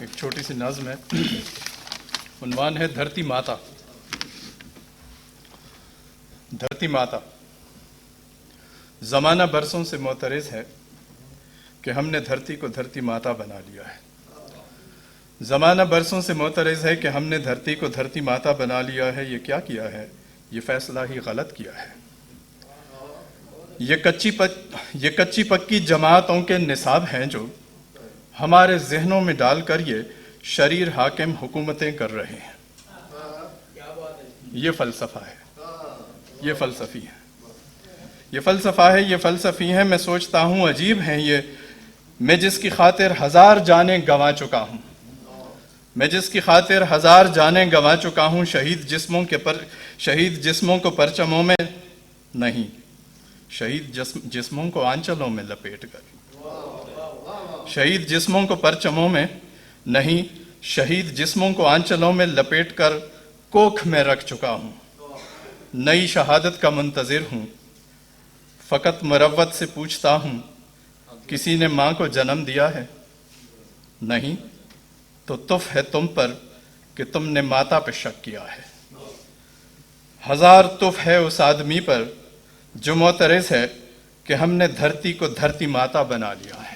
ایک چھوٹی سی نظم ہے، عنوان ہے دھرتی ماتا۔ دھرتی ماتا، زمانہ برسوں سے معترض ہے کہ ہم نے دھرتی کو دھرتی ماتا بنا لیا ہے۔ زمانہ برسوں سے معترض ہے کہ ہم نے دھرتی کو دھرتی ماتا بنا لیا ہے۔ یہ کیا کیا ہے؟ یہ فیصلہ ہی غلط کیا ہے۔ یہ کچی پکی جماعتوں کے نصاب ہیں جو ہمارے ذہنوں میں ڈال کر یہ شریر حاکم حکومتیں کر رہے ہیں۔ یہ فلسفہ ہے، یہ فلسفی ہے، یہ فلسفہ ہے، یہ فلسفی ہے۔ میں سوچتا ہوں عجیب ہیں یہ، میں جس کی خاطر ہزار جانیں گنوا چکا ہوں، میں جس کی خاطر ہزار جانیں گنوا چکا ہوں، شہید جسموں کو پرچموں میں نہیں، شہید جسموں کو آنچلوں میں لپیٹ کر، شہید جسموں کو پرچموں میں نہیں، شہید جسموں کو آنچلوں میں لپیٹ کر کوکھ میں رکھ چکا ہوں۔ نئی شہادت کا منتظر ہوں، فقط مروت سے پوچھتا ہوں، کسی نے ماں کو جنم دیا ہے؟ نہیں، تو تف ہے تم پر کہ تم نے ماتا پہ شک کیا ہے۔ ہزار تف ہے اس آدمی پر جو معترض ہے کہ ہم نے دھرتی کو دھرتی ماتا بنا لیا ہے۔